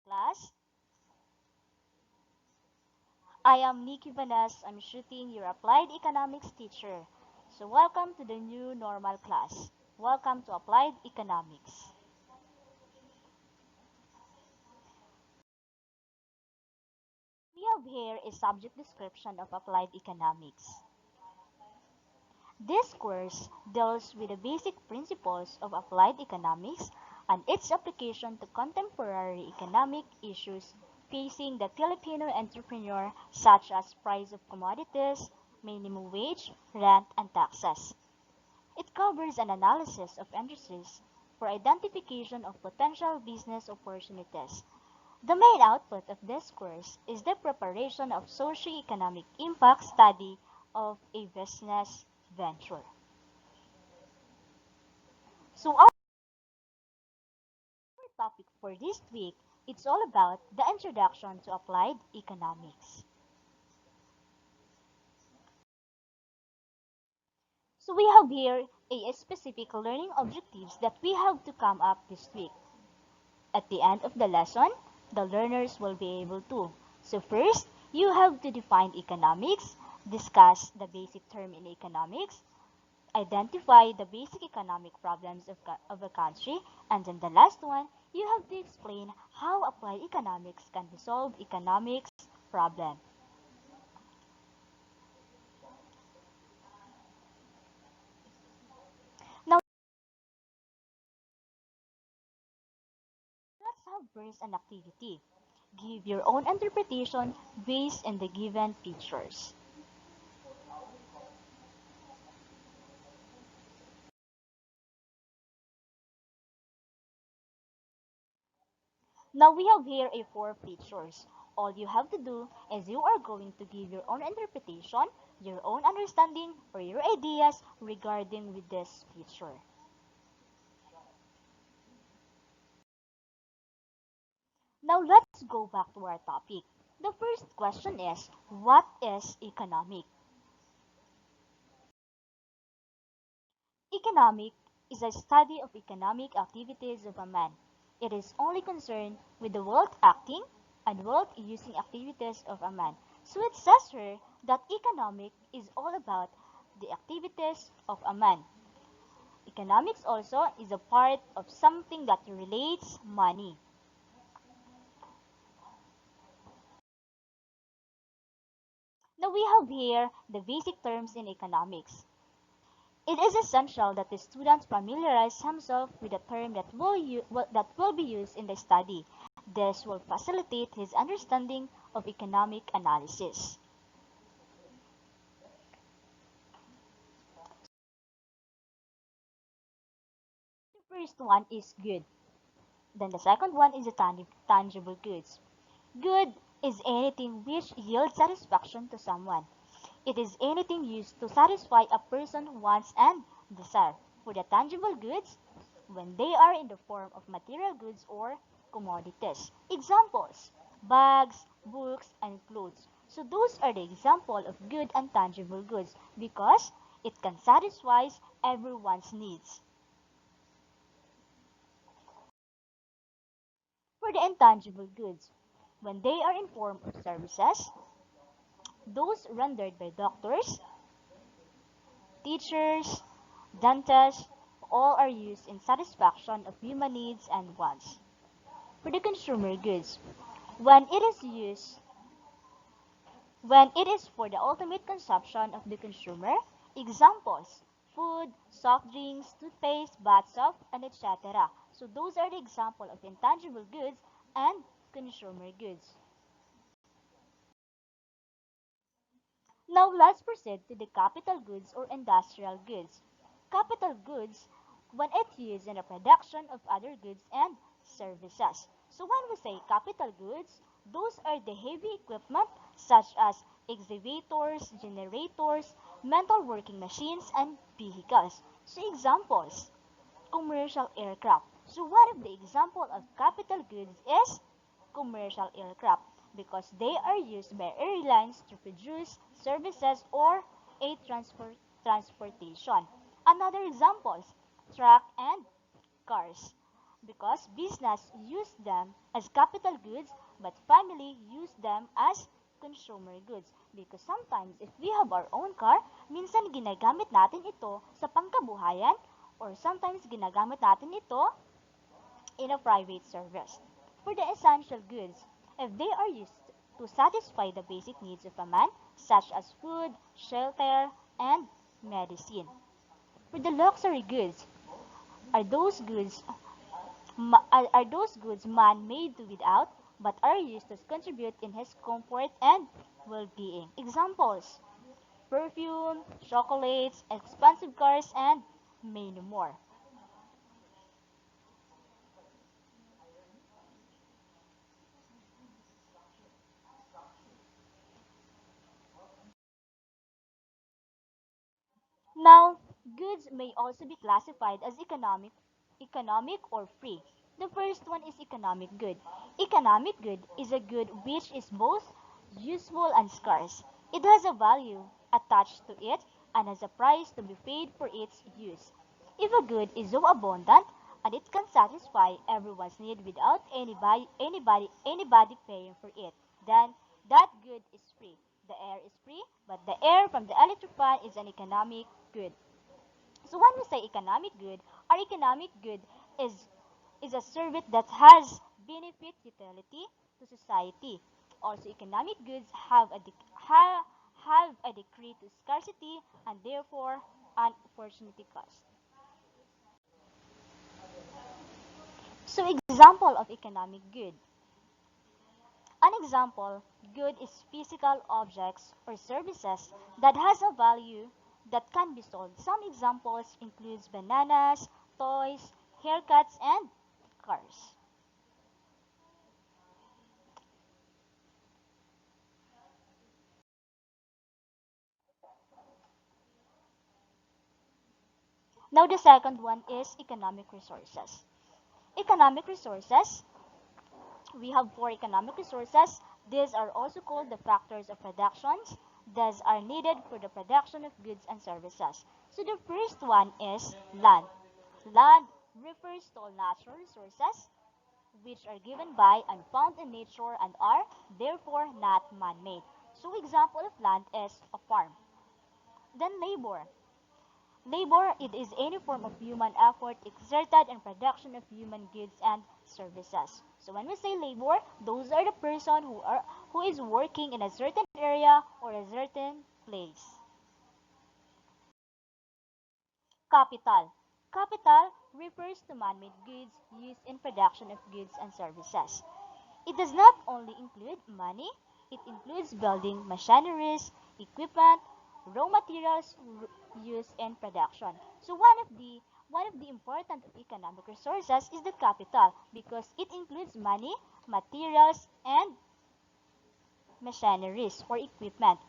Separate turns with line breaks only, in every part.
class. I am Nikki Vanes. I'm shooting your Applied Economics teacher. So welcome to the new normal class. Welcome to Applied Economics. We have here a subject description of Applied Economics. This course deals with the basic principles of applied economics and its application to contemporary economic issues facing the Filipino entrepreneur, such as price of commodities, minimum wage, rent, and taxes. It covers an analysis of industries for identification of potential business opportunities. The main output of this course is the preparation of socio-economic impact study of a business venture. So our topic for this week, it's all about the introduction to applied economics. So we have here a specific learning objectives that we have to come up this week. At the end of the lesson, the learners will be able to. So first, you have to define economics, discuss the basic term in economics, identify the basic economic problems of a country, and then the last one, you have to explain how applied economics can resolve economics problem. Now, let's have first an activity. Give your own interpretation based on the given features. Now we have here a four features. All you have to do is you are going to give your own interpretation, your own understanding, or your ideas regarding with this feature. Now let's go back to our topic. The first question is, what is economic? Economic is a study of economic activities of a man. It is only concerned with the wealth acting and wealth using activities of a man. So it says here that economic is all about the activities of a man. Economics also is a part of something that relates money. Now we have here the basic terms in economics. It is essential that the student familiarize himself with the term that will be used in the study. This will facilitate his understanding of economic analysis. The first one is good. Then the second one is the tangible goods. Good is anything which yields satisfaction to someone. It is anything used to satisfy a person's wants and desire. For the tangible goods, when they are in the form of material goods or commodities. Examples: bags, books, and clothes. So those are the example of good and tangible goods because it can satisfy everyone's needs. For the intangible goods, when they are in form of services, those rendered by doctors, teachers, dentists, all are used in satisfaction of human needs and wants. For the consumer goods, when it is used, when it is for the ultimate consumption of the consumer, examples, food, soft drinks, toothpaste, bath soap, and etc. So those are the example of intangible goods and consumer goods. Now let's proceed to the capital goods or industrial goods. Capital goods when it's used in the production of other goods and services. So when we say capital goods, those are the heavy equipment such as excavators, generators, metal working machines, and vehicles. So examples, commercial aircraft. So one of the example of capital goods is commercial aircraft because they are used by airlines to produce services or a transportation. Another examples, truck and cars. because business use them as capital goods but family use them as consumer goods. Because sometimes if we have our own car, minsan ginagamit natin ito sa pangkabuhayan or sometimes ginagamit natin ito in a private service. For the essential goods, if they are used to satisfy the basic needs of a man, such as food, shelter, and medicine. For the luxury goods, are those goods are those goods man made to without but are used to contribute in his comfort and well-being. Examples: perfume, chocolates, expensive cars, and many more. Now, goods may also be classified as economic or free. The first one is economic good. Economic good is a good which is both useful and scarce. It has a value attached to it and has a price to be paid for its use. If a good is so abundant and it can satisfy everyone's need without anybody paying for it, then that good is free. The air is free, but the air from the electric fan is an economic good. So when we say economic good, our economic good is a service that has benefit utility to society. Also, economic goods have a decree to scarcity and therefore an opportunity cost. So example of economic good. An example, good is physical objects or services that has a value that can be sold. Some examples includes bananas, toys, haircuts, and cars. Now the second one is economic resources. Economic resources, we have four economic resources. These are also called the factors of productions. These are needed for the production of goods and services. So the first one is land. Land refers to all natural resources which are given by and found in nature and are therefore not man-made. So example of land is a farm. Then labor. Labor, it is any form of human effort exerted in production of human goods and services. So when we say labor, those are the person who is working in a certain area or a certain place. Capital. Capital refers to man-made goods used in production of goods and services. It does not only include money, it includes building machineries, equipment, raw materials used in production. So one of the important economic resources is the capital because it includes money, materials, and machineries or equipment.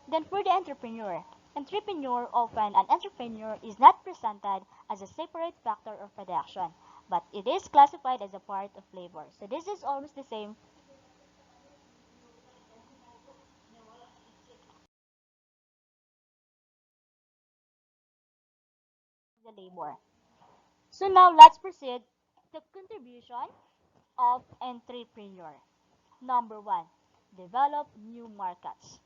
Then for the entrepreneur, entrepreneur often an entrepreneur is not presented as a separate factor of production, but it is classified as a part of labor. So this is almost the same as the labor. So now let's proceed to contribution of entrepreneur. Number one, develop new markets.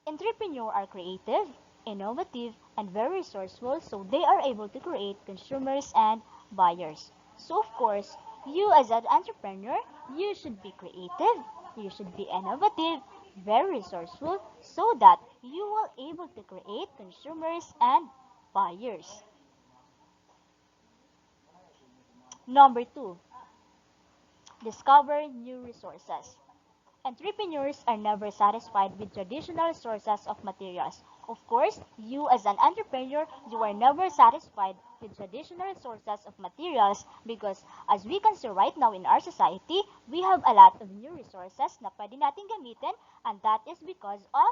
Entrepreneurs are creative, innovative, and very resourceful, so they are able to create consumers and buyers. So of course, you as an entrepreneur, you should be creative, you should be innovative, very resourceful, so that you will able to create consumers and buyers. Number two, discover new resources. Entrepreneurs are never satisfied with traditional sources of materials. Of course, you as an entrepreneur, you are never satisfied with traditional sources of materials because as we can see right now in our society, we have a lot of new resources na pwede natin gamitin and that is because of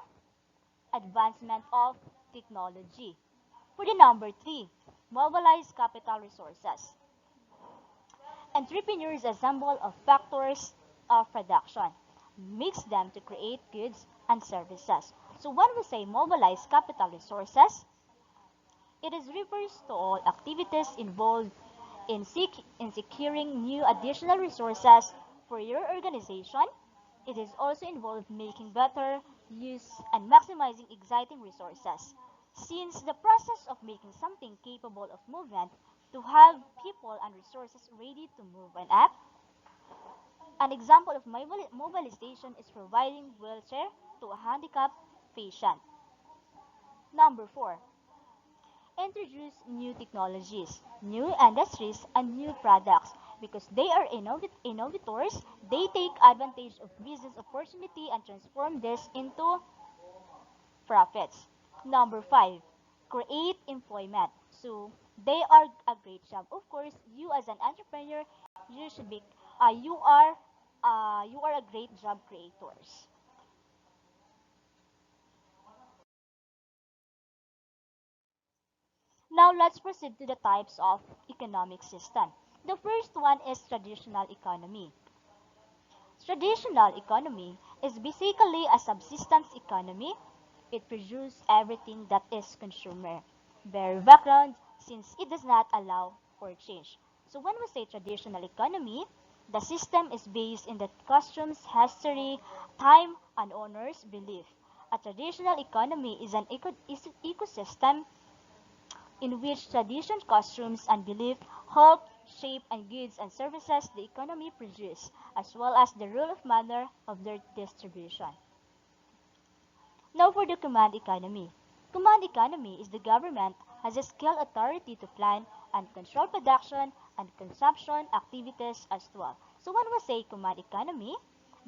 advancement of technology. For the number three, mobilize capital resources. Entrepreneurs assemble of factors of production, mix them to create goods and services. So when we say mobilize capital resources, it is refers to all activities involved In securing new additional resources for your organization, it is also involved making better use and maximizing exciting resources. Since the process of making something capable of movement to have people and resources ready to move and act, an example of mobilization is providing wheelchair to a handicapped patient. Number 4, introduce new technologies, new industries, and new products. Because they are innovators, they take advantage of business opportunity and transform this into profits. Number 5, create employment. So they are a great job. Of course, you as an entrepreneur, you should be, you are a great job creators. Now let's proceed to the types of economic system. The first one is traditional economy. Traditional economy is basically a subsistence economy. It produces everything that is consumer. Very background since it does not allow for change. So when we say traditional economy, the system is based in the customs, history, time, and owners' belief. A traditional economy is an ecosystem in which tradition, customs, and belief help shape and goods and services the economy produce, as well as the rule of manner of their distribution. Now for the command economy. Command economy is the government has a scale authority to plan and control production and consumption activities as well. So when we say command economy,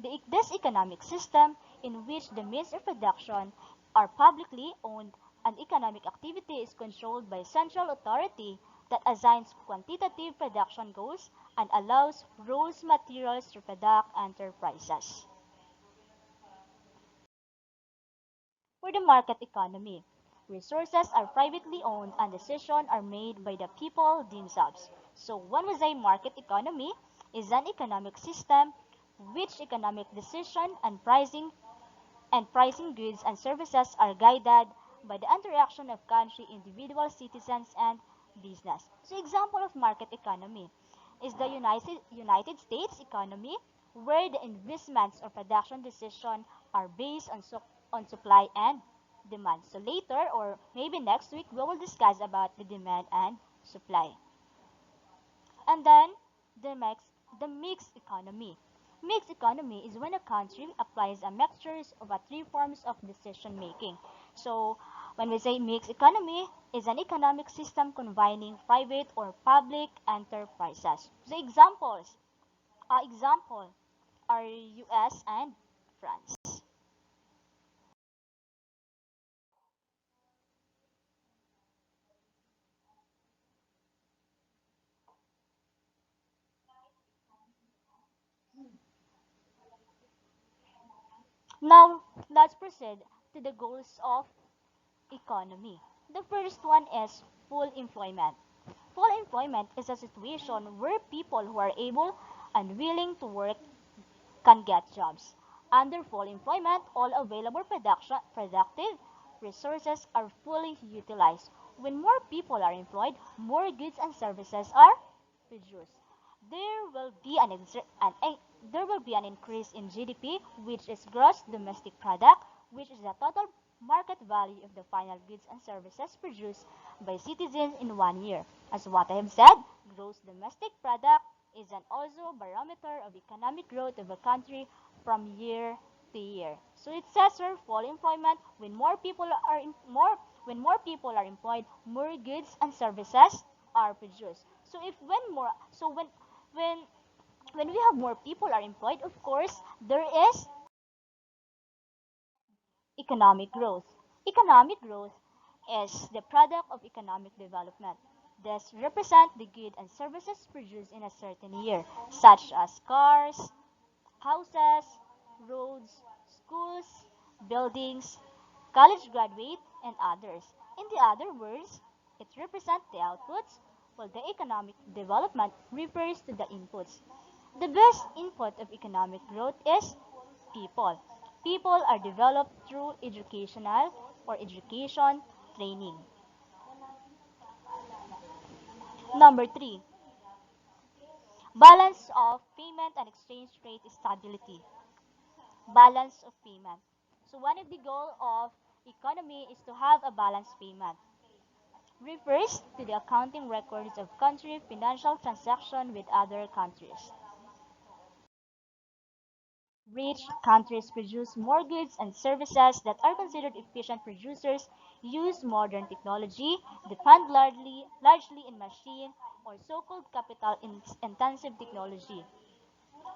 this economic system in which the means of production are publicly owned and economic activity is controlled by central authority that assigns quantitative production goals and allows raw materials to product enterprises. For the market economy, resources are privately owned and decisions are made by the people themselves. So when we say market economy, is an economic system which economic decision and pricing goods and services are guided by the interaction of country, individual citizens, and business. So example of market economy is the United States economy, where the investments or production decisions are based on supply and demand. So later or maybe next week, we will discuss about the demand and supply. And then the next, the mixed economy. Mixed economy is when a country applies a mixture of three forms of decision making. So when we say mixed economy, is an economic system combining private or public enterprises. The example are US and France. Now let's proceed to the goals of economy. The first one is full employment. Full employment is a situation where people who are able and willing to work can get jobs. Under full employment, all available productive resources are fully utilized. When more people are employed, more goods and services are produced. There will be there will be an increase in GDP, which is gross domestic product, which is the total market value of the final goods and services produced by citizens in 1 year. As what I have said, gross domestic product is an also barometer of economic growth of a country from year to year. So it says here full employment when more people are employed, more goods and services are produced. So if when more so when when we have more people are employed, of course there is economic growth. Economic growth is the product of economic development. This represent the goods and services produced in a certain year, such as cars, houses, roads, schools, buildings, college graduate, and others. In the other words, it represents the outputs, while the economic development refers to the inputs. The best input of economic growth is people. People are developed through educational or education training. Number 3, Balance of payment and exchange rate stability. Balance of payment. So one of the goal of economy is to have a balanced payment. Refers to the accounting records of country financial transaction with other countries. Rich countries produce more goods and services that are considered efficient producers, use modern technology, depend largely in machine or so-called capital-intensive technology.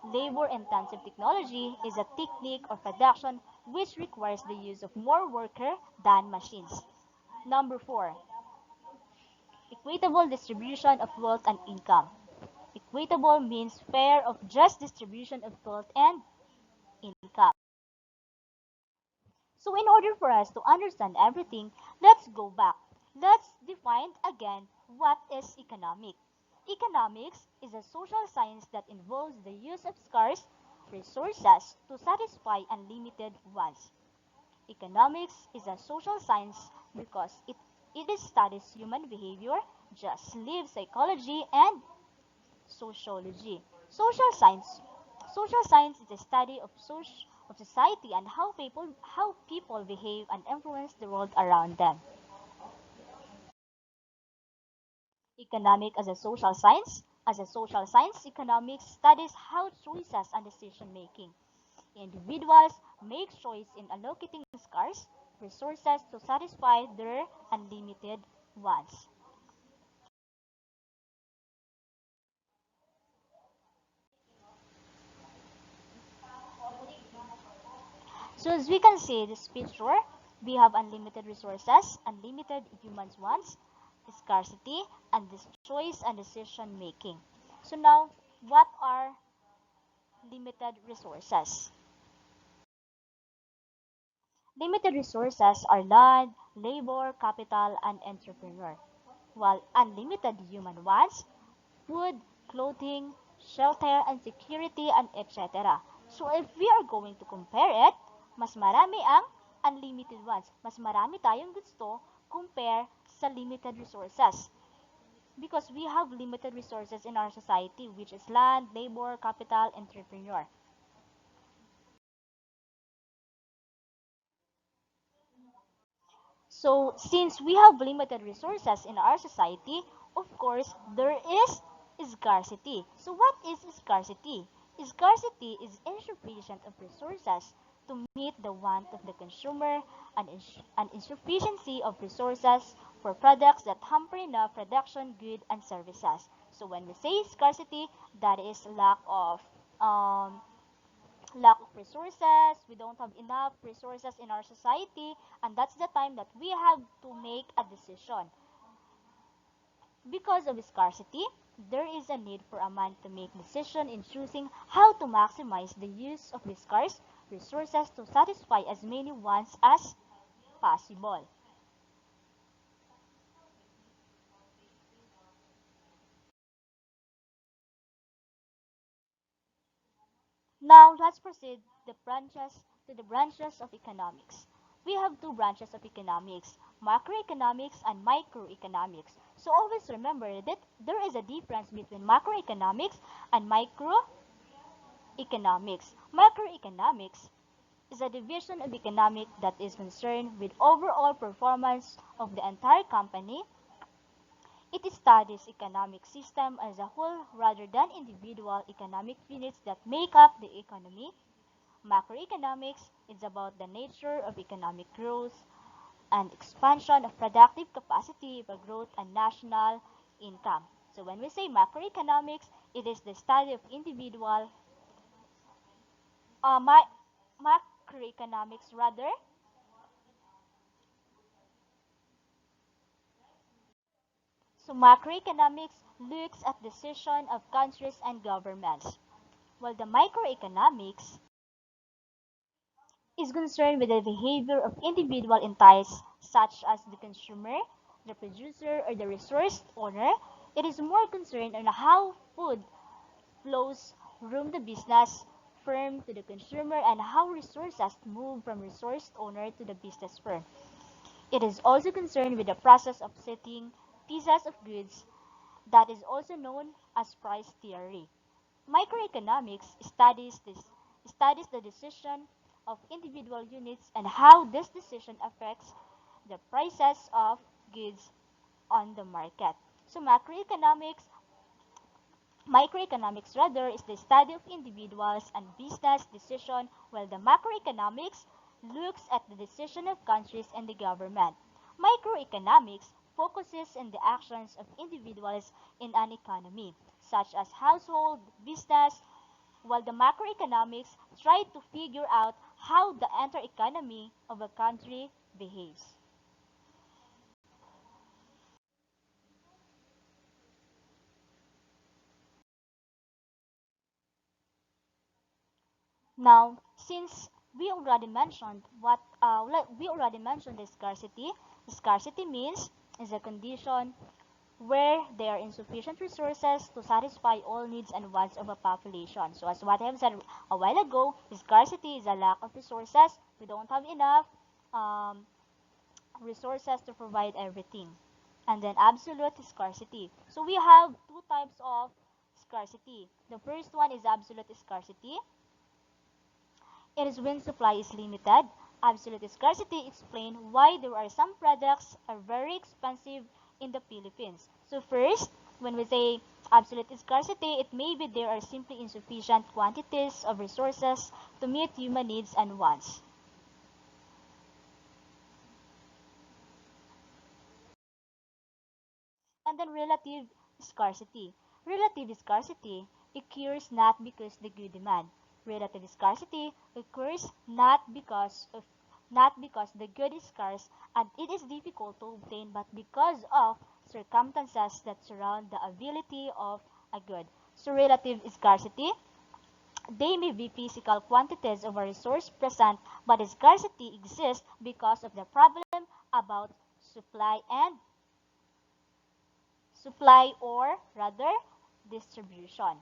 Labor-intensive technology is a technique or production which requires the use of more worker than machines. Number 4, equitable distribution of wealth and income. Equitable means fair of just distribution of wealth and income. So in order for us to understand everything, let's go back. Let's define again what is economic. Economics is a social science that involves the use of scarce resources to satisfy unlimited ones. Economics is a social science because it studies human behavior, just live psychology, and sociology. Social science. Social science is the study of society and how people behave and influence the world around them. Economic as a social science. As a social science, economics studies how choices and decision making. Individuals make choice in allocating scarce resources to satisfy their unlimited wants. So as we can see this picture, we have unlimited resources, unlimited humans wants, scarcity, and this choice and decision making. So now, what are limited resources? Limited resources are land, labor, capital, and entrepreneur, while unlimited human wants, food, clothing, shelter, and security, and etc. So if we are going to compare it, mas marami ang unlimited ones. Mas marami tayong gusto compare sa limited resources. Because we have limited resources in our society, which is land, labor, capital, entrepreneur. So, since we have limited resources in our society, of course, there is scarcity. So, what is scarcity? Scarcity is insufficient of resources to meet the want of the consumer and an insufficiency of resources for products that hamper enough production, goods, and services. So, when we say scarcity, that is um, lack of resources, we don't have enough resources in our society, and that's the time that we have to make a decision. Because of scarcity, there is a need for a man to make decision in choosing how to maximize the use of the scarce resources to satisfy as many wants as possible. Now, let's proceed to the branches of economics. We have two branches of economics, macroeconomics and microeconomics. So always remember that there is a difference between macroeconomics and microeconomics. Macroeconomics is a division of economic that is concerned with overall performance of the entire company. It studies economic system as a whole rather than individual economic units that make up the economy. Macroeconomics is about the nature of economic growth and expansion of productive capacity for growth and national income. So when we say macroeconomics, it is the study of individual uh, ma- macroeconomics rather. So macroeconomics looks at decision of countries and governments, while the microeconomics is concerned with the behavior of individual entities such as the consumer, the producer, or the resource owner. It is more concerned on how food flows from the business firm to the consumer and how resources move from resource owner to the business firm. It is also concerned with the process of setting pieces of goods that is also known as price theory. Microeconomics studies the decision of individual units and how this decision affects the prices of goods on the market. So microeconomics rather is the study of individuals and business decision, while the macroeconomics looks at the decision of countries and the government. Microeconomics focuses on the actions of individuals in an economy, such as household, business, while the macroeconomics try to figure out how the entire economy of a country behaves. Now, since we already mentioned the scarcity. Scarcity means is a condition where there are insufficient resources to satisfy all needs and wants of a population. So as what I have said a while ago, scarcity is a lack of resources. We don't have enough um, resources to provide everything. And then absolute scarcity. So we have two types of scarcity. The first one is absolute scarcity. It is when supply is limited. Absolute scarcity explains why there are some products are very expensive in the Philippines. So first, when we say absolute scarcity, it may be there are simply insufficient quantities of resources to meet human needs and wants. And then relative scarcity. Relative scarcity occurs not because the good demand. Relative scarcity occurs not because the good is scarce and it is difficult to obtain, but because of circumstances that surround the availability of a good. So relative scarcity, they may be physical quantities of a resource present, but scarcity exists because of the problem about supply and supply or rather distribution.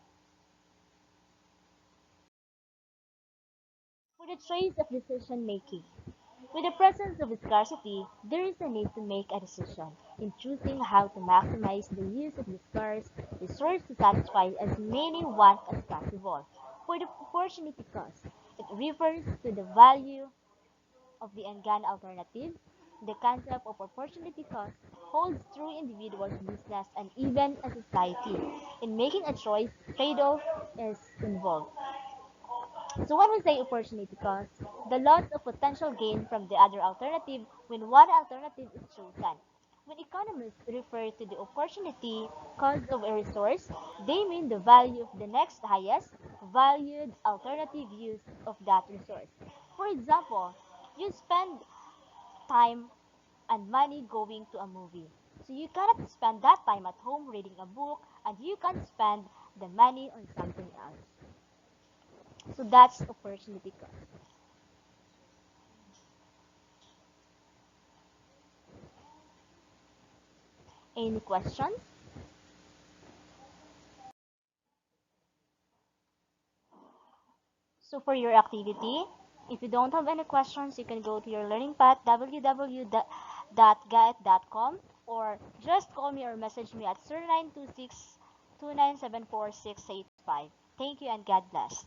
For the trace of decision making. With the presence of scarcity, there is a need to make a decision in choosing how to maximize the use of the scarce resource to satisfy as many wants as possible. For the opportunity cost, it refers to the value of the unguarded alternative. The concept of opportunity cost holds true individuals, business, and even a society. In making a choice, trade-off is involved. So when we say opportunity cost, the loss of potential gain from the other alternative when one alternative is chosen. When economists refer to the opportunity cost of a resource, they mean the value of the next highest valued alternative use of that resource. For example, you spend time and money going to a movie. So you cannot spend that time at home reading a book and you can spend the money on something else. So that's opportunity cost. Any questions? So for your activity, if you don't have any questions, you can go to your learning path www.gaet.com or just call me or message me at 0926 2974 685. Thank you and God bless.